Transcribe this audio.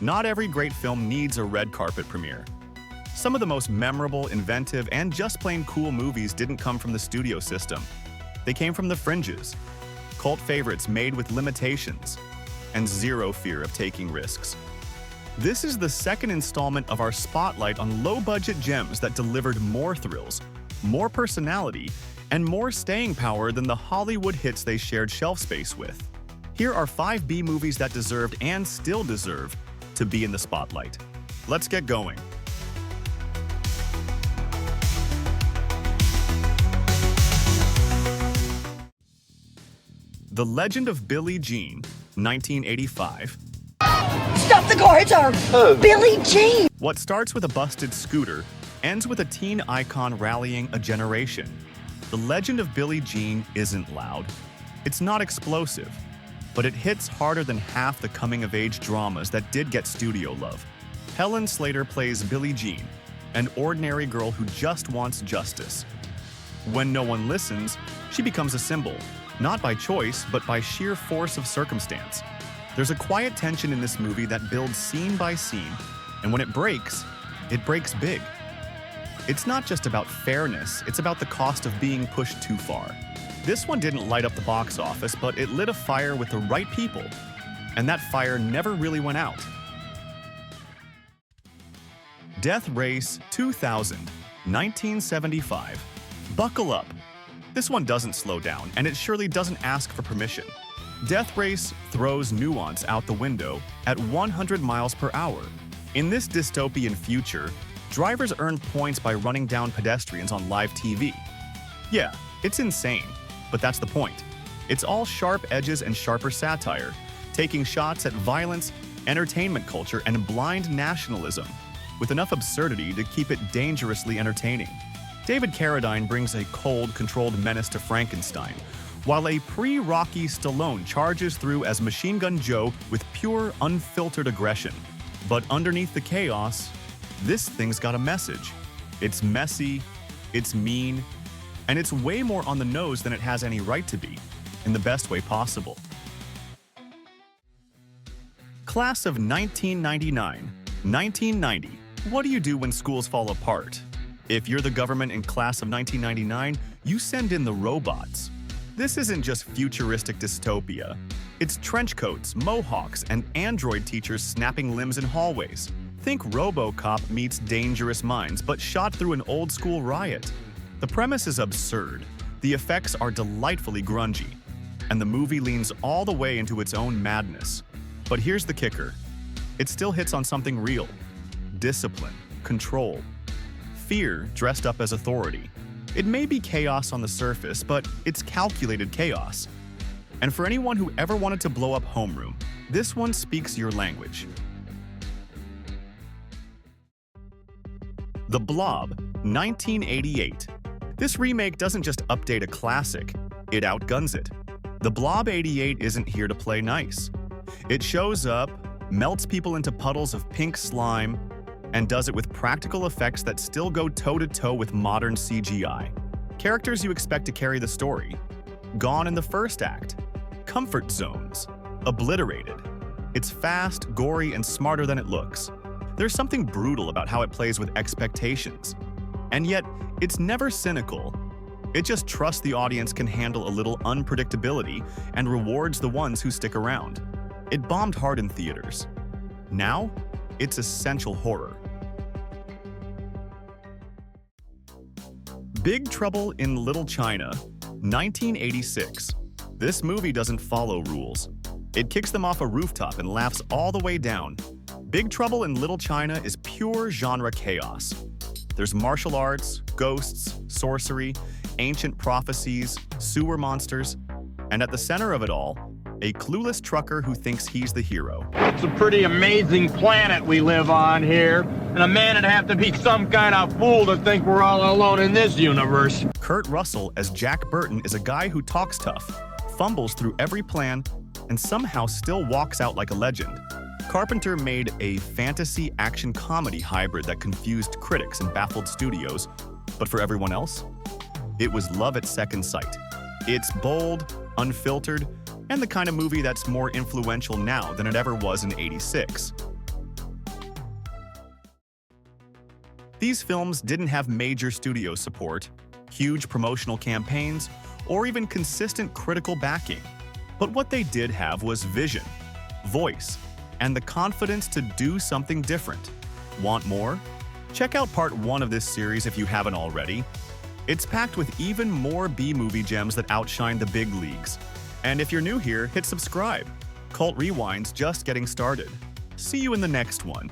Not every great film needs a red carpet premiere. Some of the most memorable, inventive, and just plain cool movies didn't come from the studio system. They came from the fringes. Cult favorites made with limitations and zero fear of taking risks. This is the second installment of our spotlight on low-budget gems that delivered more thrills, more personality, and more staying power than the Hollywood hits they shared shelf space with. Here are 5 B movies that deserved and still deserve to be in the spotlight. Let's get going. The Legend of Billie Jean, 1985. Stop the car, it's our Billie Jean! What starts with a busted scooter ends with a teen icon rallying a generation. The Legend of Billie Jean isn't loud. It's not explosive, but it hits harder than half the coming-of-age dramas that did get studio love. Helen Slater plays Billie Jean, an ordinary girl who just wants justice. When no one listens, she becomes a symbol, not by choice, but by sheer force of circumstance. There's a quiet tension in this movie that builds scene by scene, and when it breaks big. It's not just about fairness, it's about the cost of being pushed too far. This one didn't light up the box office, but it lit a fire with the right people, and that fire never really went out. Death Race 2000, 1975. Buckle up. This one doesn't slow down, and it surely doesn't ask for permission. Death Race throws nuance out the window at 100 miles per hour. In this dystopian future, drivers earn points by running down pedestrians on live TV. Yeah, it's insane, but that's the point. It's all sharp edges and sharper satire, taking shots at violence, entertainment culture, and blind nationalism, with enough absurdity to keep it dangerously entertaining. David Carradine brings a cold, controlled menace to Frankenstein, while a pre-Rocky Stallone charges through as Machine Gun Joe with pure, unfiltered aggression. But underneath the chaos, this thing's got a message. It's messy, it's mean, and it's way more on the nose than it has any right to be, in the best way possible. Class of 1999, 1990. What do you do when schools fall apart? If you're the government in Class of 1999, you send in the robots. This isn't just futuristic dystopia. It's trench coats, mohawks, and android teachers snapping limbs in hallways. Think RoboCop meets Dangerous Minds, but shot through an old-school riot. The premise is absurd. The effects are delightfully grungy, and the movie leans all the way into its own madness. But here's the kicker. It still hits on something real. Discipline, control, fear dressed up as authority. It may be chaos on the surface, but it's calculated chaos. And for anyone who ever wanted to blow up homeroom, this one speaks your language. The Blob, 1988. This remake doesn't just update a classic, it outguns it. The Blob 88 isn't here to play nice. It shows up, melts people into puddles of pink slime, and does it with practical effects that still go toe-to-toe with modern CGI. Characters you expect to carry the story. Gone in the first act. Comfort zones. Obliterated. It's fast, gory, and smarter than it looks. There's something brutal about how it plays with expectations. And yet, it's never cynical. It just trusts the audience can handle a little unpredictability and rewards the ones who stick around. It bombed hard in theaters. Now, it's essential horror. Big Trouble in Little China, 1986. This movie doesn't follow rules. It kicks them off a rooftop and laughs all the way down. Big Trouble in Little China is pure genre chaos. There's martial arts, ghosts, sorcery, ancient prophecies, sewer monsters, and at the center of it all, a clueless trucker who thinks he's the hero. It's a pretty amazing planet we live on here, and a man would have to be some kind of fool to think we're all alone in this universe. Kurt Russell as Jack Burton is a guy who talks tough, fumbles through every plan, and somehow still walks out like a legend. Carpenter made a fantasy action comedy hybrid that confused critics and baffled studios, but for everyone else, it was love at second sight. It's bold, unfiltered, and the kind of movie that's more influential now than it ever was in '86. These films didn't have major studio support, huge promotional campaigns, or even consistent critical backing. But what they did have was vision, voice, and the confidence to do something different. Want more? Check out part 1 of this series if you haven't already. It's packed with even more B-movie gems that outshine the big leagues. And if you're new here, hit subscribe. Cult Rewind's just getting started. See you in the next one.